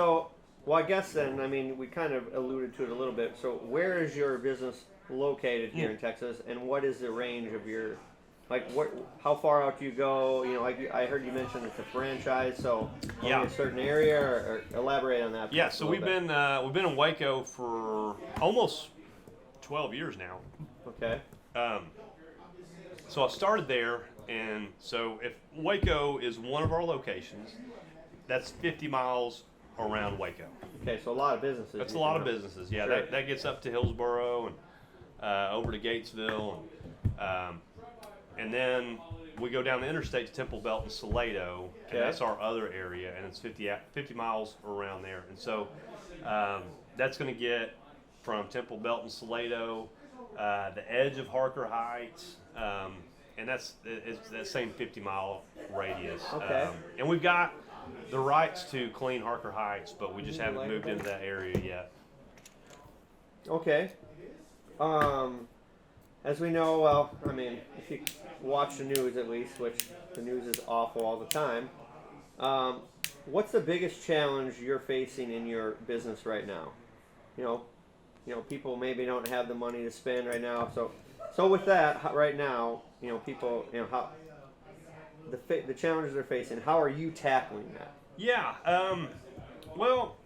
So, well, I guess then, I mean, we kind of alluded to it a little bit. So, where is your business located here in Texas, and what is the range of your, like, what, how far out do you go? You know, like I heard you mention it's a franchise, so only Yeah. a certain area, or elaborate on that. Yeah, a so little bit. we've been in Waco for almost 12 years now. Okay. Um, so I started there, and so if Waco is one of our locations, that's 50 miles around Waco. Okay, so a lot of businesses. That's a you lot can of know. businesses. Yeah, Sure. that gets up to Hillsboro and over to Gatesville, and then we go down the interstate to Temple Belt and Salado, Okay. and that's our other area, and it's 50 miles around there. And so that's going to get from Temple Belt and Salado, the edge of Harker Heights, and it's that same 50-mile radius. Okay. And we've got the rights to clean Harker Heights, but we just You haven't like moved that? into that area yet. Okay. As we know, well, I mean, if you watch the news at least, which the news is awful all the time, what's the biggest challenge you're facing in your business right now? People maybe don't have the money to spend right now. So with that, right now, people, how the challenges they're facing. How are you tackling that? Yeah. Well,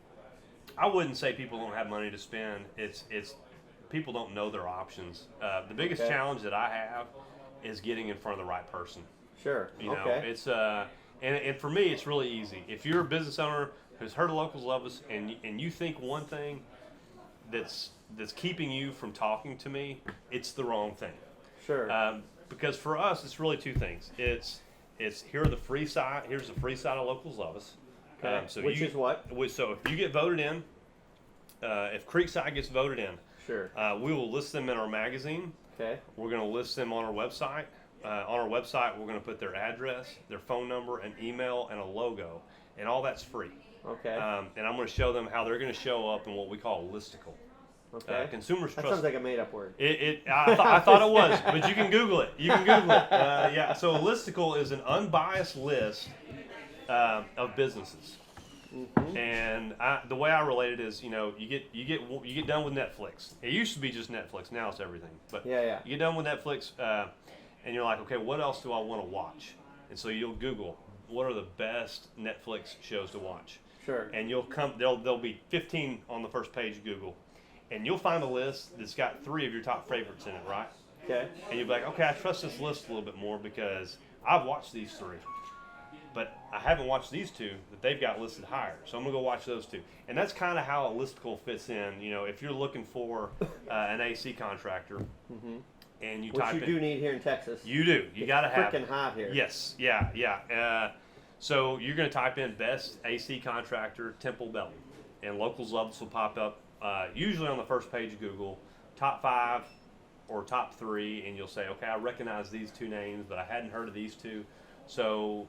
I wouldn't say people don't have money to spend. It's people don't know their options. The biggest Okay. challenge that I have is getting in front of the right person. Sure. You know, Okay. it's and for me, it's really easy. If you're a business owner who's heard of Locals Love Us, and you think one thing that's keeping you from talking to me, it's the wrong thing. Sure. Because for us, it's really two things. It's here's the free side of Locals Love Us. Okay. So Which is what? So if you get voted in, if Creekside gets voted in, Sure. we will list them in our magazine. Okay. We're going to list them on our website. On our website, we're going to put their address, their phone number, an email, and a logo, and all that's free. Okay. And I'm going to show them how they're going to show up in what we call a listicle. Okay. Consumers That trust. sounds like a made-up word. I thought it was, but you can Google it. Yeah. So a listicle is an unbiased list of businesses. Mm-hmm. And the way I relate it is, you get done with Netflix. It used to be just Netflix. Now it's everything. But Yeah. you get done with Netflix, and you're like, okay, what else do I want to watch? And so you'll Google what are the best Netflix shows to watch. Sure. And you'll come. There'll be 15 on the first page of Google, and you'll find a list that's got 3 of your top favorites in it, right? Okay. And you'll be like, okay, I trust this list a little bit more because I've watched these 3. But I haven't watched these 2 that they've got listed higher. So I'm going to go watch those 2. And that's kind of how a listicle fits in. If you're looking for an AC contractor Mm-hmm. and you Which type you in. do need here in Texas. You do. You got to have Freaking hot here. Yes. Yeah. So you're going to type in best AC contractor, Temple Belt. And Locals Love Us will pop up usually on the first page of Google, top 5 or top 3. And you'll say, okay, I recognize these 2 names, but I hadn't heard of these 2. So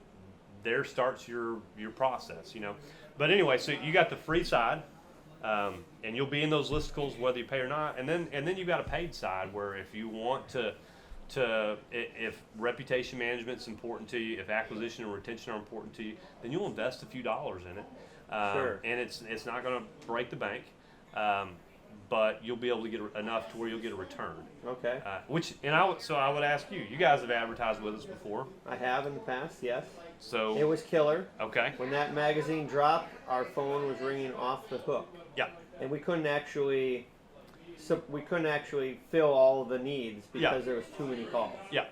there starts your process, But anyway, so you got the free side, and you'll be in those listicles whether you pay or not, and then you've got a paid side where if you want if reputation management's important to you, if acquisition and retention are important to you, then you'll invest a few dollars in it, Sure. and it's not going to break the bank, but you'll be able to get enough to where you'll get a return. Okay. I would ask you. You guys have advertised with us before. I have in the past, yes. So It was killer. okay. When that magazine dropped, our phone was ringing off the hook, Yeah. and we couldn't actually fill all of the needs because Yeah. there was too many calls. Yeah.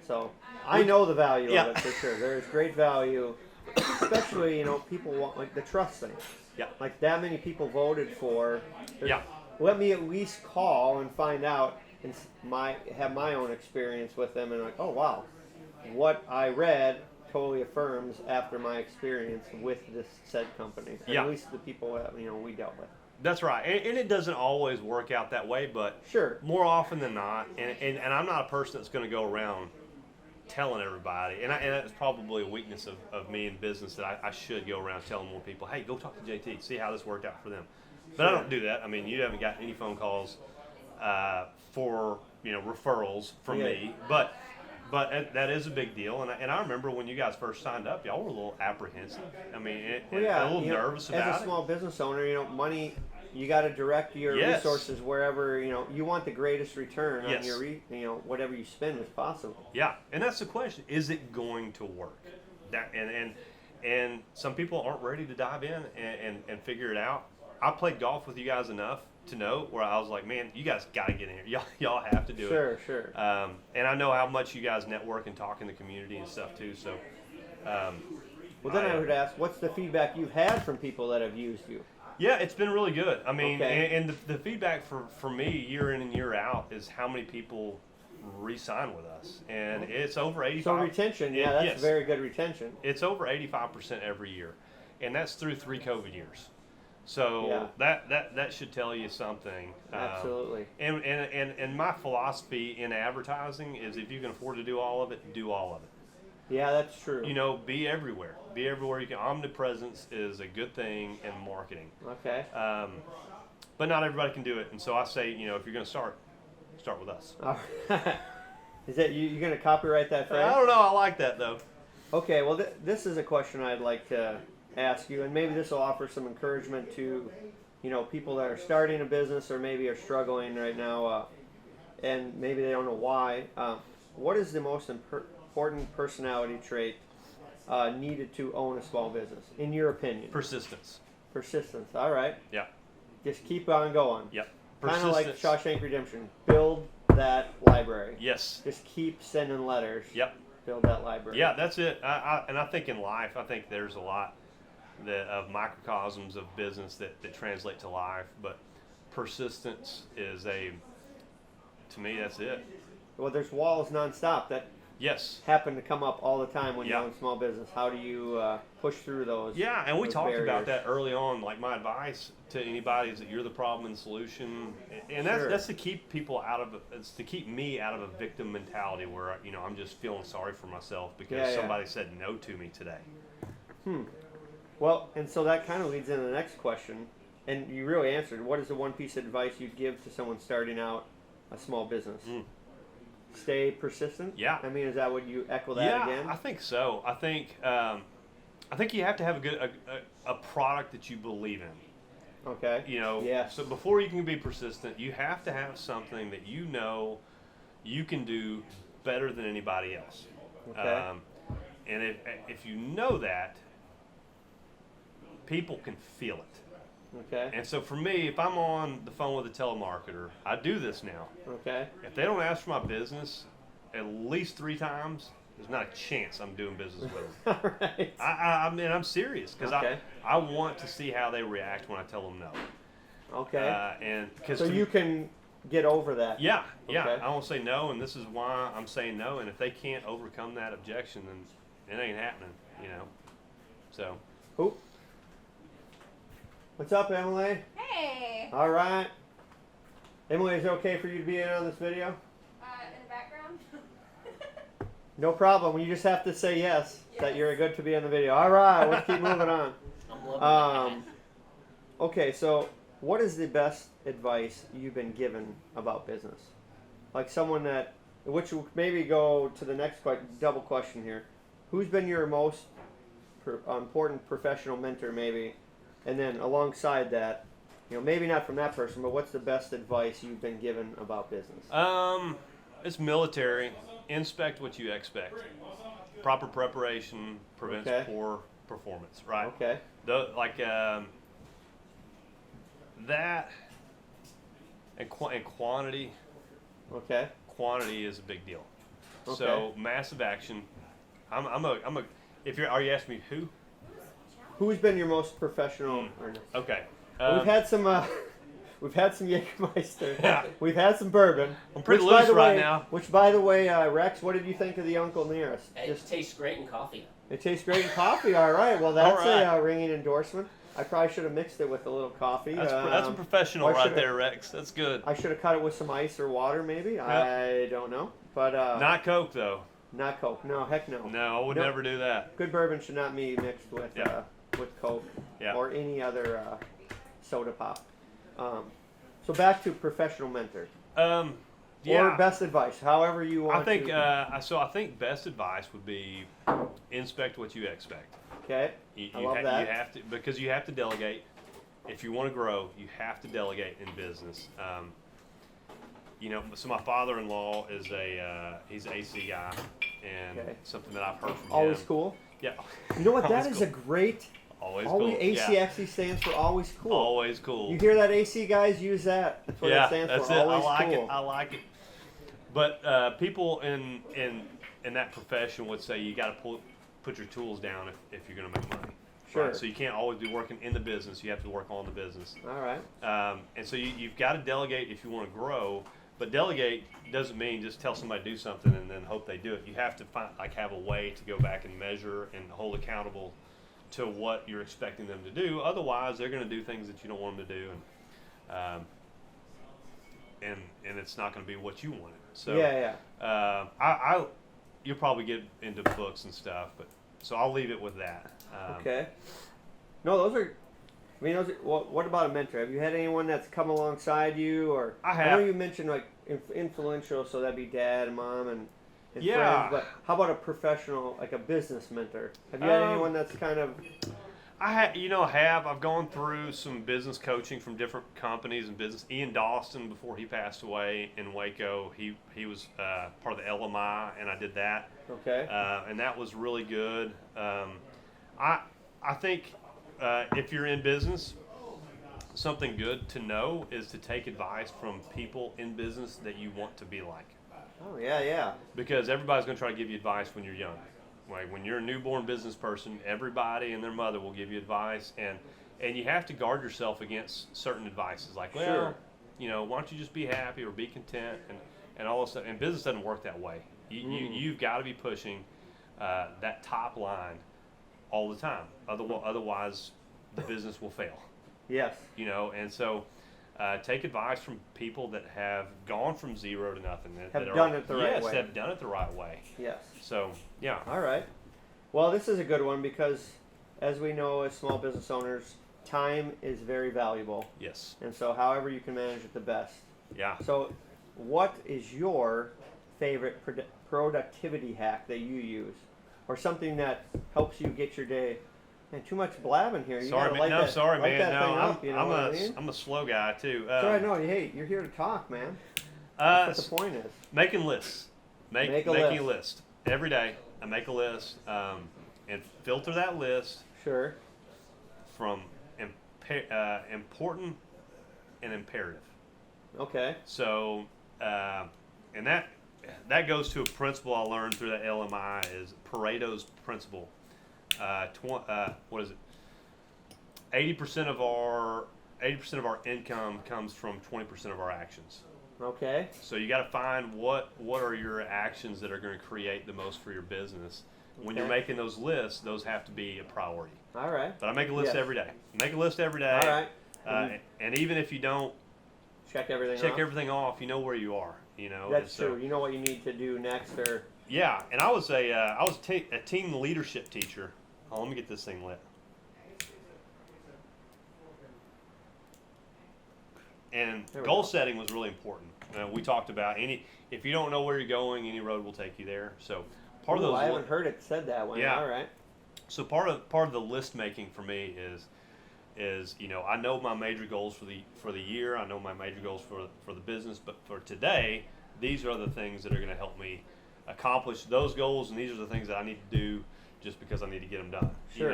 So I know the value Yeah. of it for sure. There is great value, especially people want like the trust thing. Yeah. Like that many people voted for. Yeah. Let me at least call and find out and have my own experience with them and like, oh wow, what I read totally affirms after my experience with this said company. Yeah. At least the people that we dealt with. That's right, and it doesn't always work out that way, but Sure. more often than not, and I'm not a person that's going to go around telling everybody, and that's probably a weakness of me in business that I should go around telling more people, hey, go talk to JT, see how this worked out for them. But I don't do that. I mean, you haven't got any phone calls for referrals from Yeah. me, but But that is a big deal, and I remember when you guys first signed up, y'all were a little apprehensive. I mean, Well, yeah, a little you know, nervous about as a small business owner, money. You got to direct your Yes. resources wherever you want the greatest return on Yes. your whatever you spend as possible. Yeah, and that's the question: is it going to work? That and some people aren't ready to dive in and figure it out. I played golf with you guys enough to know where I was like, man, you guys got to get in here. Y'all have to do it. Sure. And I know how much you guys network and talk in the community and stuff too. So, Well, then I would ask, what's the feedback you've had from people that have used you? yeah, it's been really good. I mean, Okay. and the feedback for me year in and year out is how many people re-sign with us, and it's over 85. So retention, yeah, that's yes. very good retention. It's over 85% every year, and that's through 3 COVID years. So Yeah. that should tell you something. Absolutely. And my philosophy in advertising is if you can afford to do all of it, do all of it. Yeah, that's true. Be everywhere. Be everywhere you can. Omnipresence is a good thing in marketing. Okay. But not everybody can do it, and so I say, if you're going to start with us. All right. Is that you're going to copyright that phrase? I don't know. I like that though. Okay, well, this is a question I'd like to ask you, and maybe this will offer some encouragement to, people that are starting a business or maybe are struggling right now, and maybe they don't know why. What is the most important personality trait needed to own a small business, in your opinion? Persistence. Persistence. All right. Yeah. Just keep on going. Yep. Kind of like Shawshank Redemption. Build that library. Yes. Just keep sending letters. Yep. Build that library. Yeah, that's it. I think in life, I think there's a lot of microcosms of business that translate to life, but persistence is to me, that's it. Well, there's walls nonstop that Yes. happen to come up all the time when Yeah. you own small business. How do you push through those? Yeah, and we those talked barriers? about that early on. Like my advice to anybody is that you're the problem and the solution, and that's to keep people it's to keep me out of a victim mentality where I'm just feeling sorry for myself because somebody said no to me today. Well, and so that kind of leads into the next question, and you really answered. What is the one piece of advice you'd give to someone starting out a small business? Stay persistent. Yeah. I mean, is that what you echo that again? I think so. I think you have to have a product that you believe in. Okay. Yes. So before you can be persistent, you have to have something that you can do better than anybody else. Okay. And if you know that, people can feel it. Okay. And so for me, if I'm on the phone with a telemarketer, I do this now. Okay. If they don't ask for my business at least 3 times, there's not a chance I'm doing business with them. All right. I mean, I'm serious because Okay. I want to see how they react when I tell them no. Okay. And because so you can get over that. yeah, Okay. I won't say no, and this is why I'm saying no. And if they can't overcome that objection, then it ain't happening. So. Who? What's up, Emily? Hey! All right. Emily, is it okay for you to be in on this video? In the background? No problem. You just have to say yes, that you're good to be in the video. All right, let's keep moving on. I'm loving Okay, so what is the best advice you've been given about business? Like someone which will maybe go to the next double question here. Who's been your most important professional mentor, maybe? And then alongside that, maybe not from that person, but what's the best advice you've been given about business? It's military. Inspect what you expect. Proper preparation prevents poor performance, right? Okay. That and quantity. Okay. Quantity is a big deal. Okay. So massive action. Are you asking me who? Who's been your most professional? Okay. We've had some Jägermeister. Yeah. We've had some bourbon. I'm pretty Which, by loose the right way- now. Which, by the way, Rex, what did you think of the Uncle Nearest? It tastes great in coffee. It tastes great in coffee. All right. Well, that's All right. a ringing endorsement. I probably should have mixed it with a little coffee. That's a professional I right should've- there, Rex. That's good. I should have cut it with some ice or water, maybe. I don't know, but Not Coke though. not Coke. No, heck no. No, I would Nope. never do that. Good bourbon should not be mixed with Yeah. with Coke Yeah. or any other soda pop. So back to professional mentor. Or best advice, however you want I think to. so. I think best advice would be inspect what you expect. Okay, I love that. You have to, because you have to delegate. If you want to grow, you have to delegate in business. So my father-in-law is he's an AC guy, and Okay. something that I've heard from Always him. cool. Yeah. You know what? That Always is cool. a great. Always Always cool. AC Yeah. actually stands for always cool. Always cool. You hear that, AC guys? Use that. That's what it stands that's for. it. Always I like cool. it. I like it. But people in that profession would say you got to put your tools down if you're going to make money. Sure. Right? So you can't always be working in the business. You have to work on the business. All right. And so you've got to delegate if you want to grow. But delegate doesn't mean just tell somebody to do something and then hope they do it. You have to have a way to go back and measure and hold accountable to what you're expecting them to do. Otherwise, they're going to do things that you don't want them to do, and it's not going to be what you wanted. So Yeah. You'll probably get into books and stuff, but so I'll leave it with that. Okay. No, those are. I mean, what about a mentor? Have you had anyone that's come alongside you, or I I know have. you mentioned like influential, so that'd be dad and mom and Yeah. friends. But how about a professional, like a business mentor? Have you had anyone that's kind of? I've gone through some business coaching from different companies and business. Ian Dawson, before he passed away in Waco, he was part of the LMI, and I did that. Okay. And that was really good. I think if you're in business, something good to know is to take advice from people in business that you want to be like. Oh yeah. Because everybody's going to try to give you advice when you're young. Like when you're a newborn business person, everybody and their mother will give you advice, and you have to guard yourself against certain advices. Like, well, Sure. why don't you just be happy or be content and all this stuff. And business doesn't work that way. You've got to be pushing that top line all the time. Otherwise, the business will fail. Yes. And so take advice from people that have gone from zero to nothing. Have done it the right way. Yes, have done it the right way. Yes. So, yeah. All right. Well, this is a good one because, as we know, as small business owners, time is very valuable. Yes. And so, however you can manage it the best. Yeah. So, what is your favorite productivity hack that you use, or something that helps you get your day? Man, too much blabbing here. You Sorry, gotta man. light that, light man. that No, thing up, you know what I mean? I'm a slow guy too. Sorry, no. Hey, you're here to talk, man. That's what the point is. Making lists. Making list. a list every day. I make a list and filter that list Sure. from important and imperative. Okay. So, and that goes to a principle I learned through the LMI is Pareto's principle. What is it? 80% of our income comes from 20% of our actions. Okay. So you got to find what are your actions that are going to create the most for your business. When you're Okay. making those lists, those have to be a priority. All right. But I make a list Yes. every day. Make a list every day. All right. And even if you don't Check everything check off. everything off, you know where you are. That's true. You know what you need to do next, or Yeah, and I was a team leadership teacher. Oh, let me get this thing lit. And There we goal go. setting was really important. We talked about if you don't know where you're going, any road will take you there. So part of Ooh, those I haven't heard it said that one. Yeah. All right. So part of the list making for me is I know my major goals for the year. I know my major goals for the business, but for today, these are the things that are going to help me accomplish those goals, and these are the things that I need to do just because I need to get them done. Sure.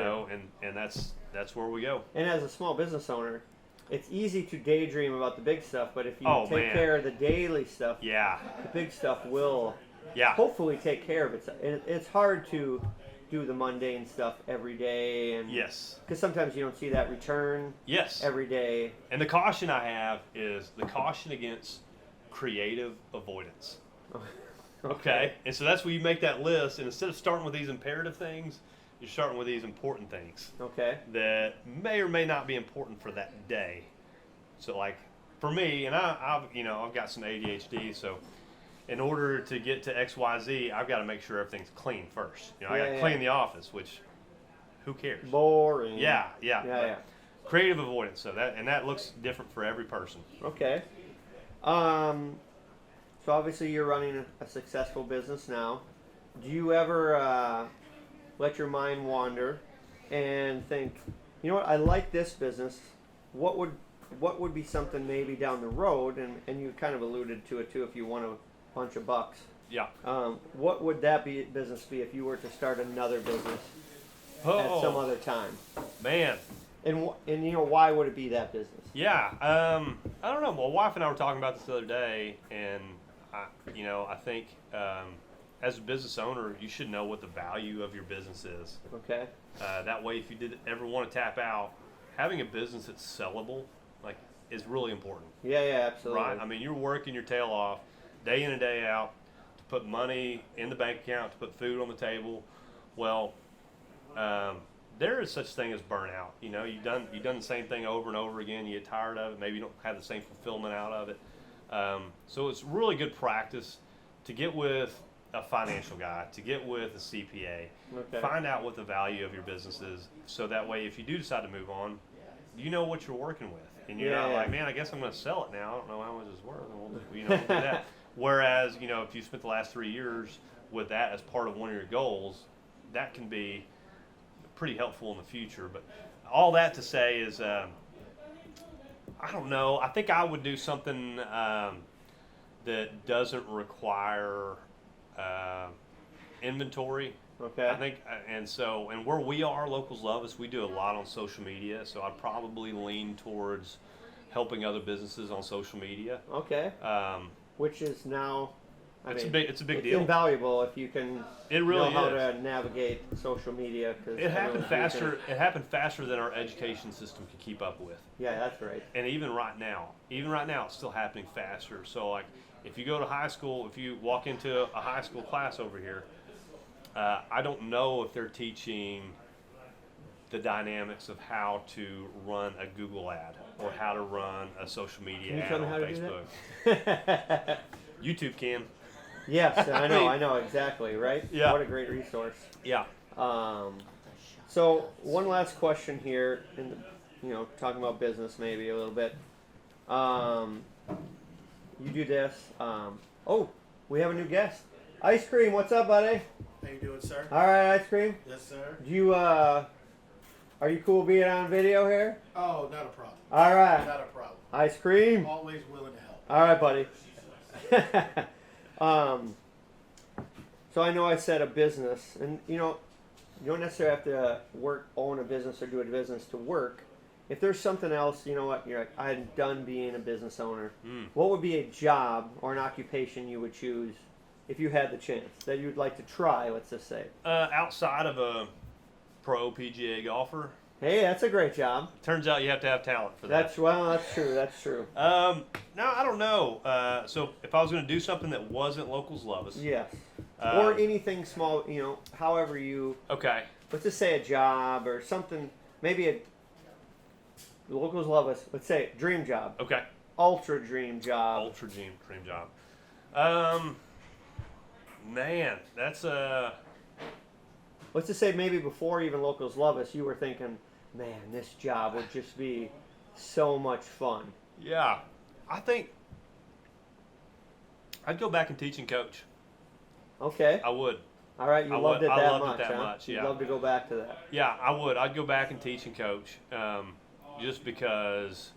And that's where we go. And as a small business owner, it's easy to daydream about the big stuff, but if you Oh, take man. care of the daily stuff, Yeah. the big stuff will Yeah. hopefully take care of itself. And it's hard to do the mundane stuff every day, and Yes. because sometimes you don't see that return Yes. every day. And the caution I have is the caution against creative avoidance. Okay? And so that's where you make that list, and instead of starting with these imperative things, you're starting with these important things Okay. that may or may not be important for that day. So like for me, and I've got some ADHD, so in order to get to XYZ, I've got to make sure everything's clean first. I got to Yeah. clean the office, which who cares? Boring. Yeah. Yeah. Creative avoidance. So that looks different for every person. Okay. So obviously you're running a successful business now. Do you ever let your mind wander and think, you know what, I like this business. What would be something maybe down the road, and you kind of alluded to it too, if you won a bunch of bucks. Yeah. What would that business be if you were to start another business at some other time? Man. And you know, why would it be that business? Yeah. I don't know. My wife and I were talking about this the other day, and I think as a business owner, you should know what the value of your business is. Okay. That way, if you did ever want to tap out, having a business that's sellable, is really important. Yeah, absolutely. Right? I mean, you're working your tail off day in and day out to put money in the bank account, to put food on the table. Well, there is such thing as burnout. You know, you've done the same thing over and over again. You get tired of it. Maybe you don't have the same fulfillment out of it. So it's really good practice to get with a financial guy, to get with a CPA, Okay. find out what the value of your business is, so that way if you do decide to move on, you know what you're working with. And you're not like, man, I guess I'm going to sell it now. I don't know how much it's worth. And we'll do that. Whereas, if you spent the last 3 years with that as part of one of your goals, that can be pretty helpful in the future. But all that to say is, I don't know. I think I would do something that doesn't require inventory. Okay. I think, and where we are, Locals Love Us, we do a lot on social media. So I'd probably lean towards helping other businesses on social media. Okay. Which is now, it's a big it's deal. invaluable if you can know how to navigate social media. Cause it happened faster. It happened faster than our education system could keep up with. Yeah, that's right. And even right now, it's still happening faster. So if you go to high school, if you walk into a high school class over here, I don't know if they're teaching the dynamics of how to run a Google ad or how to run a social media ad on Facebook. YouTube can. Yes, I know exactly, right? Yeah. What a great resource. Yeah. So one last question here, talking about business maybe a little bit. You do this. We have a new guest. Ice Cream, what's up, buddy? How you doing, sir? All right, Ice Cream. Yes, sir. Do you are you cool being on video here? Oh, not a problem. All right. Not a problem. Ice Cream. Always willing to help. All right, buddy. So I know I said a business, and you don't necessarily have to own a business or do a business to work. If there's something else, you're like, I'm done being a business owner. What would be a job or an occupation you would choose if you had the chance that you'd like to try? Let's just say. Outside of a pro PGA golfer. Hey, that's a great job. Turns out you have to have talent for that. That's true. That's true. No, I don't know. So if I was going to do something that wasn't Locals Love Us. Yes. Or anything small, however you. Okay. Let's just say a job or something. Maybe a Locals Love Us. Let's say dream job. Okay. Ultra dream job. Ultra dream job. Man, that's Let's just say maybe before even Locals Love Us, you were thinking, man, this job would just be so much fun. Yeah. I think I'd go back and teach and coach. Okay. I would. All right, you loved it I that loved much, it that huh? much, yeah. You'd love to go back to that. Yeah, I would. I'd go back and teach and coach, just because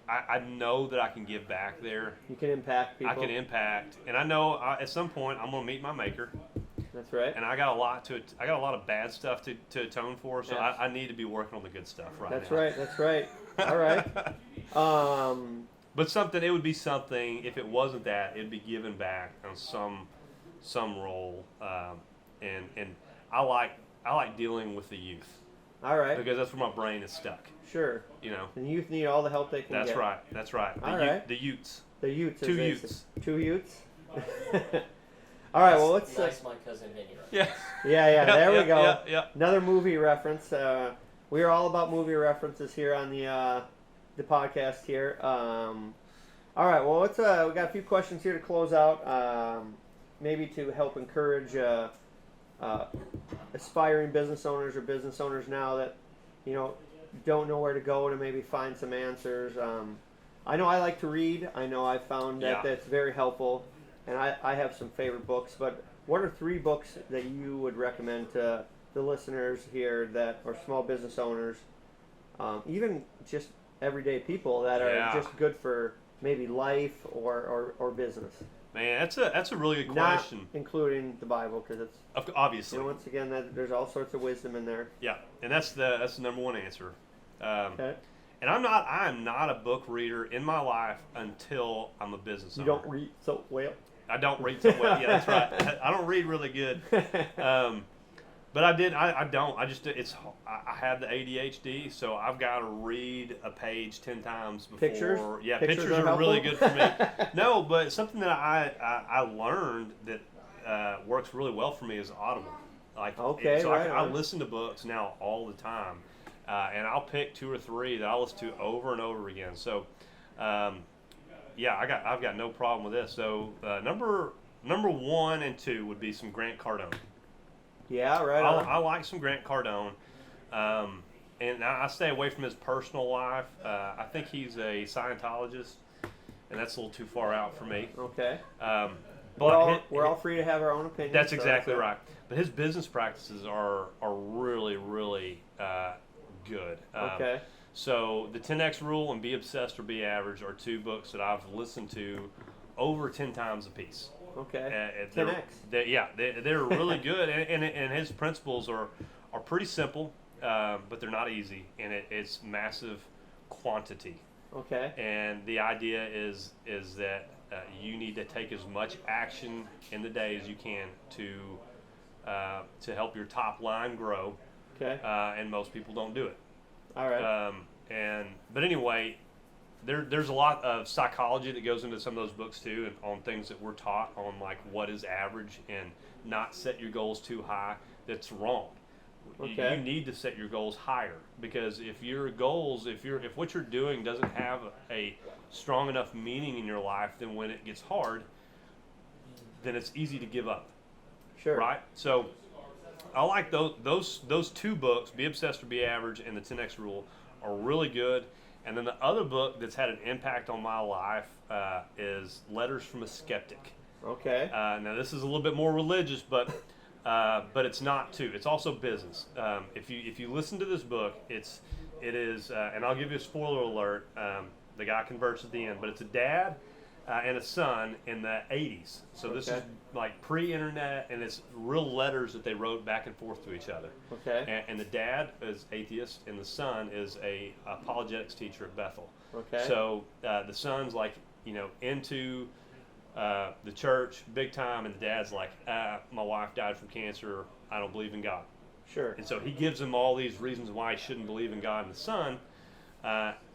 I know that I can give back there. You can impact people. I can impact, and I know at some point I'm gonna meet my maker. That's right. And I got a lot of bad stuff to atone for, so Yes. I need to be working on the good stuff right That's now. right. That's right. All right. But it would be something. If it wasn't that, it'd be giving back on some role, and I like dealing with the youth. All right. Because that's where my brain is stuck. Sure. And youth need all the help they can That's get. right. That's right. All right. The youths. The youths. as Two they youths. say. Two youths. All right. Well, let's. Nice, my cousin Vinny. Yeah. Yeah. There we go. Yeah. Another movie reference. We are all about movie references here on the podcast here. All right. Well, let's. We got a few questions here to close out. Maybe to help encourage aspiring business owners or business owners now that don't know where to go to maybe find some answers. I know I like to read. I know I found that Yeah. that's very helpful, and I have some favorite books. But what are 3 books that you would recommend to the listeners here that are small business owners, even just everyday people that are Yeah. just good for maybe life or business? Man, that's a really good Not question. including the Bible, because it's, Obviously, once again, there's all sorts of wisdom in there. yeah, and that's the number one answer. Okay. And I'm not a book reader in my life until I'm a business You owner. don't read so well. I don't read so well. Yeah, that's right. I don't read really good. But I did. I don't. I just. I have the ADHD, so I've got to read a page 10 times before. Pictures? Yeah, Pictures pictures are are really good helpful? for me. No, but something that I learned that works really well for me is Audible. Like, Okay, so right I on. listen to books now all the time, and I'll pick 2 or 3 that I'll listen to over and over again. So, yeah, I've got no problem with this. So, number 1 and 2 would be some Grant Cardone. Yeah, right on. I like some Grant Cardone, and I stay away from his personal life. I think he's a Scientologist, and that's a little too far out for me. Okay. But We're all free to have our own opinions. that's so exactly that's right. But his business practices are really good. Okay. So the 10X Rule and Be Obsessed or Be Average are 2 books that I've listened to over 10 times a piece. Okay. They're- 10X. They're really good, and his principles are pretty simple, but they're not easy, and it's massive quantity. Okay. And the idea is that you need to take as much action in the day as you can to help your top line grow, Okay. and most people don't do it. All right. But anyway, there's a lot of psychology that goes into some of those books too, and on things that we're taught on, like what is average and not set your goals too high. That's wrong. Okay. You need to set your goals higher, because if what you're doing doesn't have a strong enough meaning in your life, then when it gets hard, then it's easy to give up. Sure. Right? So I like those 2 books, Be Obsessed or Be Average and the 10X Rule, are really good. And then the other book that's had an impact on my life is Letters from a Skeptic. Okay. Now this is a little bit more religious, but it's not too. It's also business. If you listen to this book, it is, and I'll give you a spoiler alert. The guy converts at the end, but it's a dad and a son in the 80s. So this Okay. is like pre-internet, and it's real letters that they wrote back and forth to each other. Okay. And the dad is atheist, and the son is a apologetics teacher at Bethel. Okay. So the son's like, into the church big time, and the dad's like, my wife died from cancer. I don't believe in God. Sure. And so he gives him all these reasons why he shouldn't believe in God. And the son,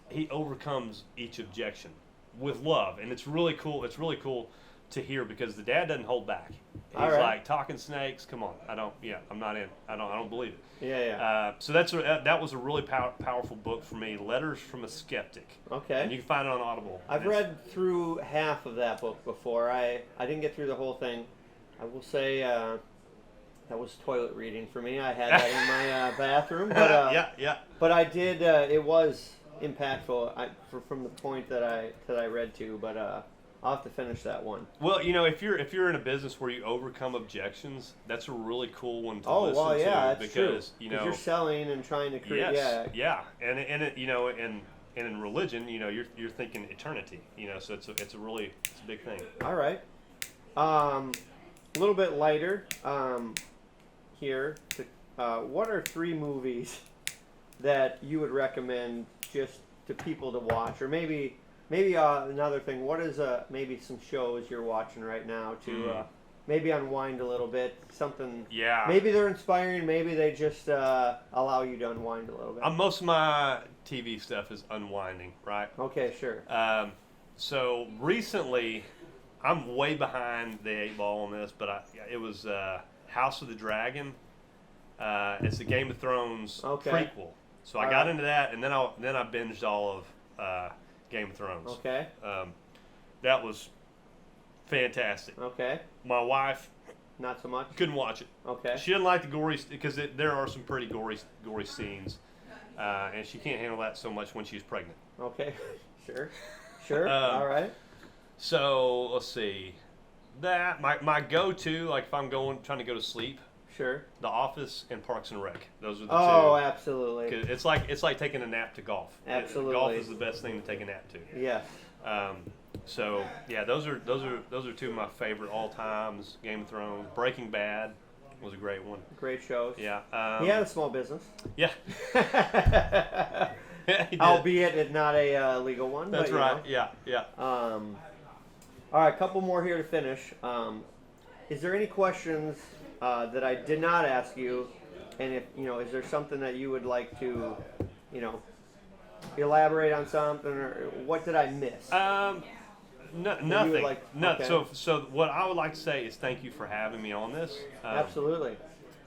he overcomes each objection with love, and it's really cool. It's really cool to hear, because the dad doesn't hold back. He's All right. like, talking snakes. Come on, I'm not in. I don't believe it. Yeah. So that was a really powerful book for me. Letters from a Skeptic. Okay. And you can find it on Audible. I've read through half of that book before. I didn't get through the whole thing. I will say that was toilet reading for me. I had that in my bathroom, but yeah. but I did. It was impactful. From the point that I read to, but I'll have to finish that one. Well, if you're in a business where you overcome objections, that's a really cool one to listen well, yeah, to, that's because true. You're selling and trying to create. yes, Yeah. and it, and in religion, you're thinking eternity, so it's a big thing. All right. A little bit lighter here. What are 3 movies that you would recommend just to people to watch, or maybe another thing? What is maybe some shows you're watching right now to maybe unwind a little bit? Something. Yeah. Maybe they're inspiring. Maybe they just allow you to unwind a little bit. Most of my TV stuff is unwinding, right? Okay, sure. So recently, I'm way behind the 8 ball on this, but it was House of the Dragon. It's the Game of Thrones prequel. So I got into that, and then I binged all of Game of Thrones. Okay. That was fantastic. Okay. My wife Not so much. couldn't watch it. Okay. She didn't like the gory, because there are some pretty gory scenes, and she can't handle that so much when she's pregnant. Okay. Sure. Sure. All right. So let's see. That my go-to, like if I'm trying to go to sleep, Sure. The Office and Parks and Rec. Those are the Oh, two. absolutely. 'Cause it's like taking a nap to golf. Absolutely. Golf is the best thing to take a nap to. Yes. So yeah, those are two of my favorite all times. Game of Thrones, Breaking Bad was a great one. Great shows. Yeah. He had a small business. Yeah. He did. Albeit it's not a legal one. That's but, you right. know. Yeah. All right, a couple more here to finish. Is there any questions that I did not ask you? And if is there something that you would like to, elaborate on something, or what did I miss? Nothing. No. Okay. So what I would like to say is thank you for having me on this. Absolutely.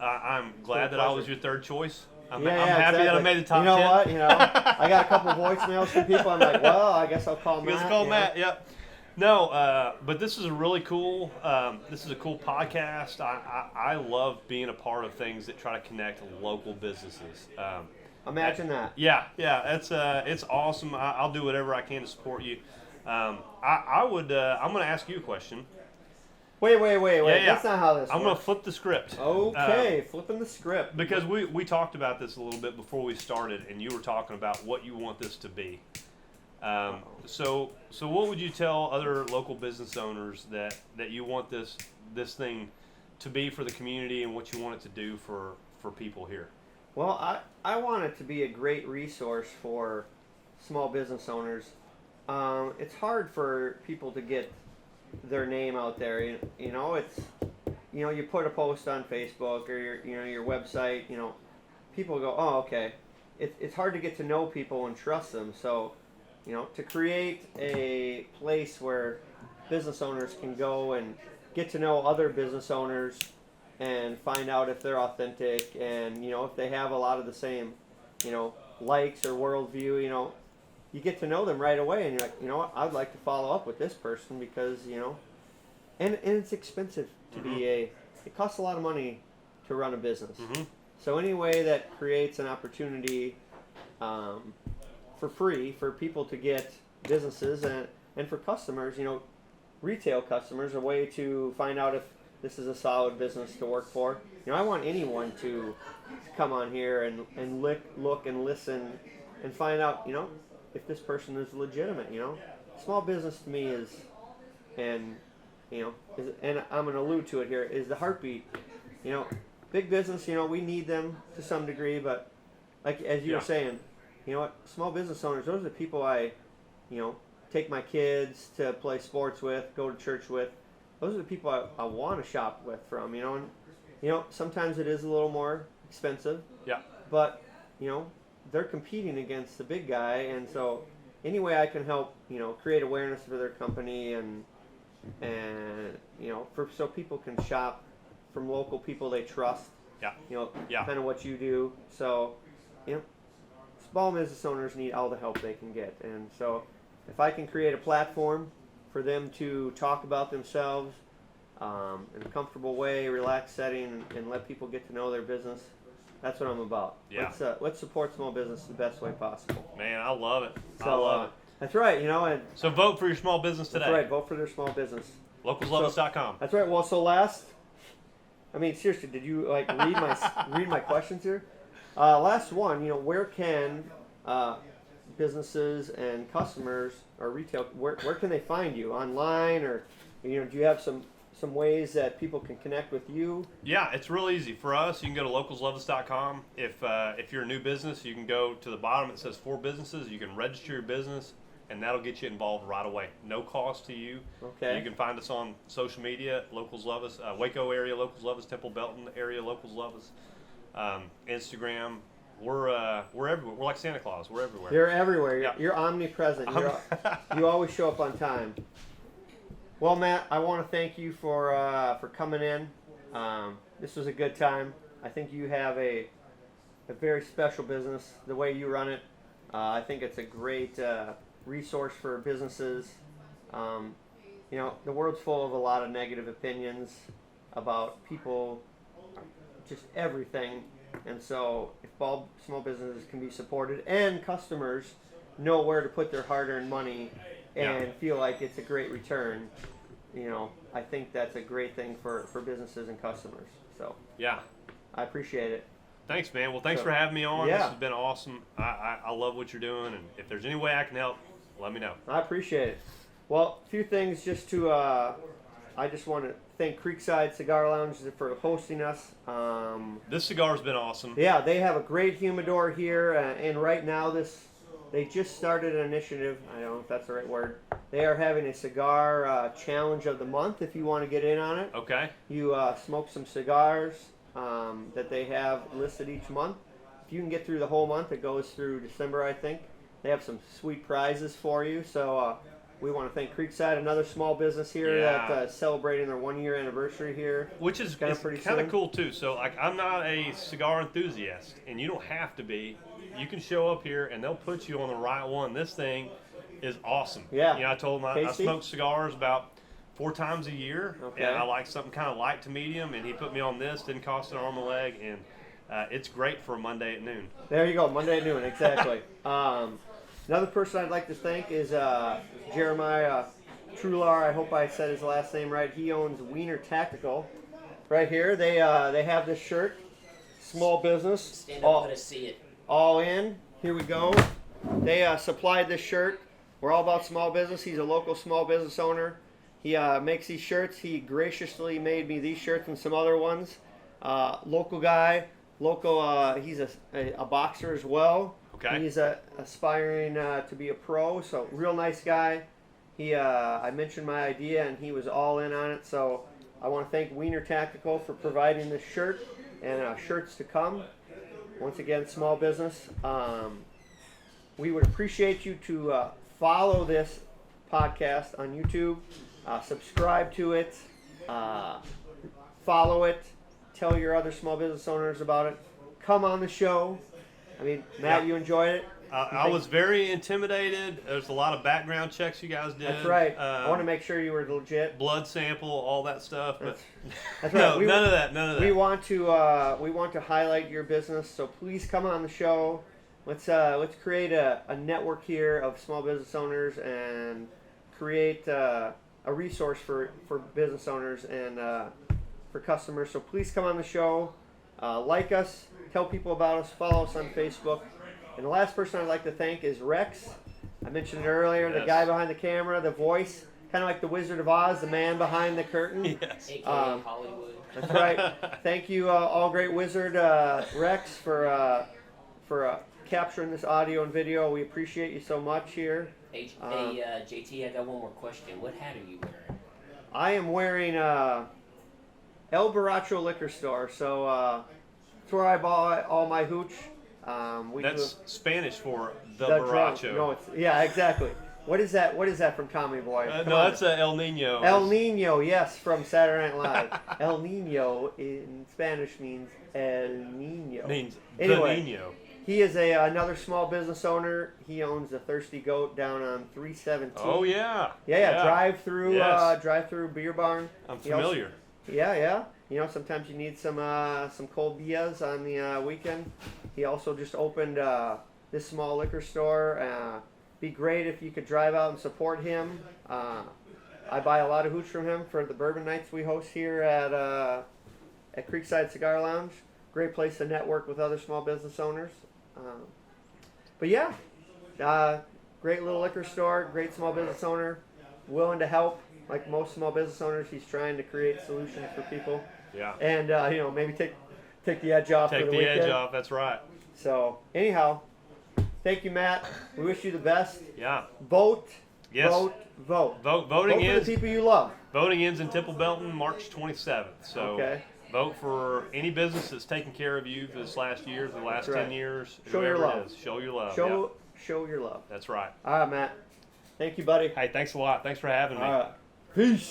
I'm glad that I was your third choice. I'm happy exactly. that I made the top 10. You know what? I got a couple voicemails from people. I'm like, well, I guess I'll call Matt. Let's call Matt. Yep. No, but this is a really cool. This is a cool podcast. I love being a part of things that try to connect local businesses. Imagine that. Yeah. It's awesome. I'll do whatever I can to support you. I would. I'm going to ask you a question. Wait. Yeah. That's not how this I'm going works. to flip the script. Okay, flipping the script. Because we talked about this a little bit before we started, and you were talking about what you want this to be. So what would you tell other local business owners that you want this thing to be for the community, and what you want it to do for people here? Well, I want it to be a great resource for small business owners. It's hard for people to get their name out there. It's you put a post on Facebook or your website. People go, oh, okay. It's hard to get to know people and trust them. So, to create a place where business owners can go and get to know other business owners and find out if they're authentic and if they have a lot of the same likes or worldview. You get to know them right away, and you're like, what, I'd like to follow up with this person because and it's expensive to be it costs a lot of money to run a business. So any way that creates an opportunity for free for people to get businesses and for customers, retail customers, a way to find out if this is a solid business to work for. I want anyone to come on here and look and listen and find out, if this person is legitimate. Small business to me is, and I'm going to allude to it here, is the heartbeat. Big business, we need them to some degree, but like as you were saying, small business owners, those are the people I, take my kids to play sports with, go to church with. Those are the people I want to shop with from, and sometimes it is a little more expensive. Yeah. But, they're competing against the big guy, and so any way I can help, create awareness for their company and so people can shop from local people they trust. Yeah. Kind of what you do. So, small business owners need all the help they can get, and so if I can create a platform for them to talk about themselves in a comfortable way, relaxed setting, and let people get to know their business. That's what I'm about. Yeah. Let's support small business the best way possible. Man, I love it. So, I love it. That's right, and so vote for your small business today. That's right, vote for their small business. Localsloveus.com. That's right. Well, so seriously, did you read my questions here? Last one, where can businesses and customers or retail, where can they find you online, or do you have some ways that people can connect with you? Yeah, it's real easy. For us, you can go to localsloveus.com. If you're a new business, you can go to the bottom. It says for businesses. You can register your business, and that'll get you involved right away. No cost to you. Okay. You can find us on social media, Locals Love Us, Waco area, Locals Love Us, Temple Belton area, Locals Love Us, Instagram. We're everywhere. We're like Santa Claus. We're everywhere. You're everywhere. Yeah. You're omnipresent. You always show up on time. Well, Matt, I want to thank you for coming in. This was a good time. I think you have a very special business, the way you run it. I think it's a great resource for businesses. The world's full of a lot of negative opinions about people, just everything. And so if small businesses can be supported and customers know where to put their hard-earned money, and Yeah. feel like it's a great return, I think that's a great thing for businesses and customers. So Yeah. I appreciate it. Thanks, man. Well, thanks So, for having me on. yeah. This has been awesome. I love what you're doing, and if there's any way I can help, let me know. I appreciate it. Well, a few things just to, I just want to thank Creekside Cigar Lounge for hosting us. This cigar's been awesome. Yeah, they have a great humidor here, and right now they just started an initiative. I don't know if that's the right word. They are having a cigar challenge of the month. If you want to get in on it, Okay. you smoke some cigars that they have listed each month. If you can get through the whole month, it goes through December, I think. They have some sweet prizes for you. So we want to thank Creekside, another small business here Yeah. that's celebrating their 1-year anniversary here. Which is Kinda it's pretty kind of soon. cool too. So like I'm not a cigar enthusiast, and you don't have to be. You can show up here, and they'll put you on the right one. This thing is awesome. Yeah. You know, I told them I Tasty? smoke cigars about 4 times a year, Okay. and I like something kind of light to medium. And he put me on this. Didn't cost an arm and a leg, and it's great for a Monday at noon. There you go, Monday at noon, exactly. Another person I'd like to thank is Jeremiah Trular. I hope I said his last name right. He owns Wiener Tactical. Right here, they have this shirt, small business, Stand up, let us see it. all in. Here we go. They supplied this shirt. We're all about small business. He's a local small business owner. He makes these shirts. He graciously made me these shirts and some other ones. Local guy. Local. He's a boxer as well. Okay. He's aspiring to be a pro. So real nice guy. He. I mentioned my idea and he was all in on it. So I want to thank Wiener Tactical for providing this shirt and shirts to come. Once again, small business. We would appreciate you to follow this podcast on YouTube, subscribe to it, follow it, tell your other small business owners about it. Come on the show. I mean, Matt, Yeah. you enjoyed it? I was very intimidated. There's a lot of background checks you guys did. That's right. I want to make sure you were legit. Blood sample, all that stuff, but That's no, right. We- none of that. None of that. We want to highlight your business, so please come on the show. Let's create a network here of small business owners and create a resource for business owners and for customers. So please come on the show, like us, tell people about us, follow us on Facebook. And the last person I'd like to thank is Rex. I mentioned it earlier, the Yes. guy behind the camera, the voice, kind of like the Wizard of Oz, the man behind the curtain. Yes. AKA Um, Hollywood. That's right. Thank you, All Great Wizard Rex, for capturing this audio and video. We appreciate you so much here. Hey, JT, I got one more question. What hat are you wearing? I am wearing El Borracho Liquor Store, so it's where I buy all my hooch. We That's do Spanish for the drunk. borracho. No, yeah, exactly. What is that? What is that from Tommy Boy? Come No, on. that's El Nino. El Nino, yes, from Saturday Night Live. El Nino in Spanish means El Nino. Means Anyway. the Nino. He is another small business owner. He owns the Thirsty Goat down on 317. Oh yeah. Yeah. Drive through, Yes. beer barn. I'm He also- familiar. Yeah. Sometimes you need some cold beers on the weekend. He also just opened this small liquor store. Be great if you could drive out and support him. I buy a lot of hooch from him for the bourbon nights we host here at Creekside Cigar Lounge. Great place to network with other small business owners. But yeah, great little liquor store, great small business owner, willing to help. Like most small business owners, he's trying to create solutions for people, Yeah. and maybe take the edge off Take for the the weekend. edge off. That's right. So anyhow, thank you, Matt. We wish you the best. Yeah. Vote, Yes. vote. Voting Vote for the ends. people you love. Voting ends in Temple Belton March 27th. So Okay. vote for any business that's taken care of you for this last year, for the last That's right. 10 years. Show your whoever love. it is. Show your love. Show your love. Yeah. That's right. All right, Matt. Thank you, buddy. Hey, thanks a lot. Thanks for having me. All right. Peace.